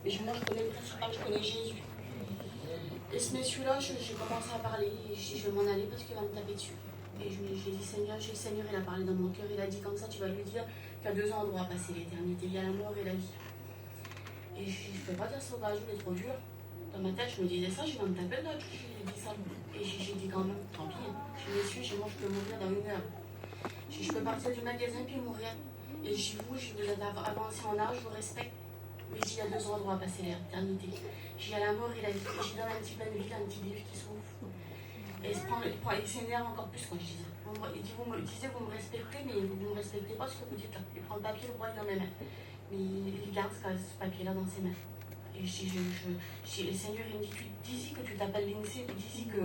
Mais moi, je connais le principal, je connais Jésus. Et ce monsieur-là, j'ai commencé à parler, et je vais m'en aller parce qu'il va me taper dessus. Et je lui ai dit, Seigneur, le Seigneur, il a parlé dans mon cœur, il a dit comme ça, tu vas lui dire qu'il y a deux endroits à passer l'éternité, il y a la mort et la vie. Et je ne peux pas dire ça au gars, il est trop dur. Dans ma tête, je me disais ça, je vais me taper là, j'ai dit ça. Et j'ai dit quand même, tant pis, je suis messieurs, moi je peux mourir dans 1 heure. Je peux partir du magasin puis mourir. Et vous êtes avancé en âge, je vous respecte. Mais il y a deux endroits à passer l'éternité. J'ai à la mort et la vie. J'y donne un petit bain de vie, un petit livre qui s'ouvre. Et il s'énerve encore plus quand je dis ça. Il dit, vous me respectez, mais vous ne me respectez pas ce que vous dites là. Il prend le papier, le roi dans mes mains. Mais il garde ce papier-là dans ses mains. Et le Seigneur, il me dit, dis-y que tu t'appelles l'INSEE, dis-y que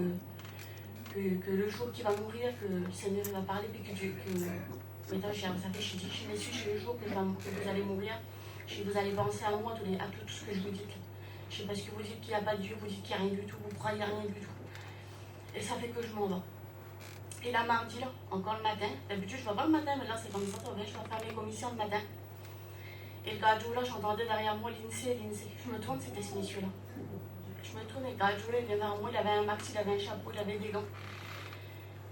le jour qu'il va mourir, que le Seigneur va parler, puis maintenant, ça fait, je dis, messieurs, c'est le jour que vous allez mourir. Vous allez penser à moi, à tout ce que je vous dis. Je sais parce que vous dites qu'il n'y a pas de Dieu, vous dites qu'il n'y a rien du tout, vous croyez rien du tout. Et ça fait que je m'en vais. Et là, mardi, là, encore le matin, d'habitude je ne vais pas le matin, mais là c'est comme ça va, je vais faire mes commissions le matin. Et le gadjo là, j'entendais derrière moi l'INSEE. Je me tourne, c'était ce monsieur-là. Je me tourne et le gadjo là, il venait vers moi, il avait un maxi, il avait un chapeau, il avait des gants.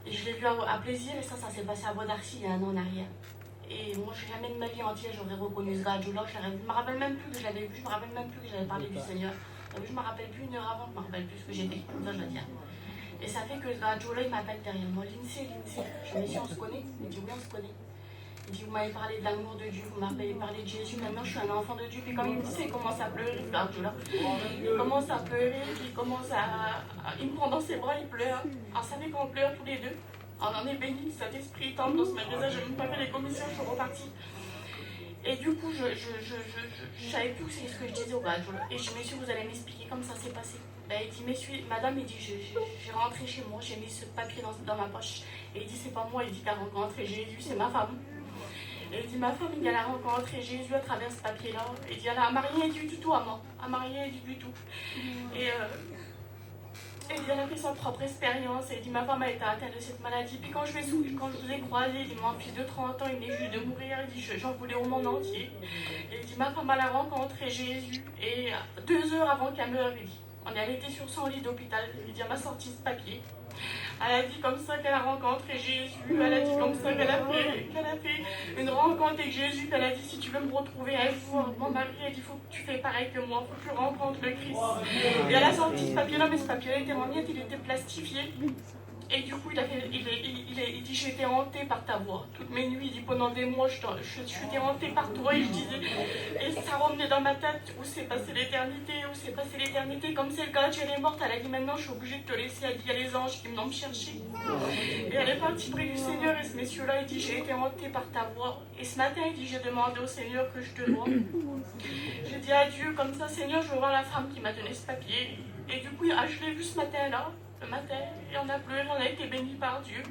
Et je l'ai vu à plaisir, et ça s'est passé à Bois d'Arcy il y a 1 an en arrière. Et moi, jamais de ma vie entière, j'aurais reconnu ce gadjo-là. Je ne me rappelle même plus que je l'avais vu, je me rappelle même plus que j'avais parlé du Seigneur. Je ne me rappelle plus 1 heure avant, je ne me rappelle plus ce que j'étais, comme ça je veux dire. Et ça fait que ce gadjo-là, il m'appelle derrière moi, l'INSEE. Je me dis, on se connaît? Il dit, oui, on se connaît. Il dit, vous m'avez parlé de l'amour de Dieu, vous m'avez parlé de Jésus, maintenant je suis un enfant de Dieu. Puis quand il me dit ça, il commence à pleurer, ce gadjo-là. Il commence à pleurer, puis il me prend dans ses bras, il pleure. Alors, ça fait qu'on pleure tous les deux. On en est béni, cet esprit tente dans ce magasin, je n'ai même pas fait les commissions, je suis repartie. Et du coup, je savais plus ce que je disais au gadjo. Et je dis, messieurs, vous allez m'expliquer comment ça s'est passé. Il dit, messieurs, madame, il dit, j'ai rentré chez moi, j'ai mis ce papier dans ma poche. Et il dit, c'est pas moi, il dit, qu'elle a rencontré Jésus, c'est ma femme. Et il dit, ma femme, elle a rencontré Jésus à travers ce papier-là. Il dit, elle m'a rien dit du tout à moi, elle m'a rien dit du tout. Et elle a fait sa propre expérience. Et il dit, ma femme a été atteinte de cette maladie. Puis quand je vous ai croisé, il dit, mon fils de 30 ans, il venait juste de mourir. Il dit, j'en voulais au monde entier. Et il dit, ma femme, elle a rencontré Jésus. Et 2 heures avant qu'elle meure, il dit, elle était sur son lit d'hôpital. Il dit, elle m'a sorti ce papier. Elle a dit comme ça qu'elle a rencontré Jésus. Elle a dit comme ça qu'elle a fait une rencontre avec Jésus. Elle a dit, si tu veux me retrouver un jour, mon mari a dit, il faut que tu fais pareil que moi, il faut que tu rencontres le Christ. Et elle a sorti ce papier-là, mais ce papier-là était en miettes, il était plastifié. Et du coup, il dit, j'ai été hanté par ta voix. Toutes mes nuits, il dit, pendant des mois, je suis hanté par toi. Et je disais, et ça revenait dans ma tête, où s'est passée l'éternité, où s'est passée l'éternité. Comme c'est le cas, elle est morte, elle a dit, maintenant, je suis obligée de te laisser. Elle dit, il y a les anges qui venent me chercher. Et elle est partie près du Seigneur, et ce monsieur-là, il dit, j'ai été hanté par ta voix. Et ce matin, il dit, j'ai demandé au Seigneur que je te vois. J'ai dit à Dieu, comme ça, Seigneur, je veux voir la femme qui m'a donné ce papier. Et du coup, je l'ai vu ce matin-là. Le matin, et on a pleuré, on a été bénis par Dieu.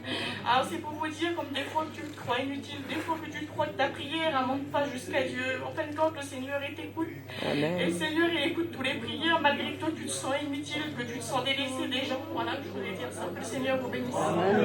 Alors c'est pour vous dire, comme des fois que tu te crois inutile, des fois que tu crois que ta prière ne monte pas jusqu'à Dieu. En fin de compte, le Seigneur t'écoute. Et le Seigneur, il écoute toutes les prières, malgré que toi tu te sens inutile, que tu te sens délaissé des gens. Voilà, je voulais dire ça. Que le Seigneur vous bénisse. Amen.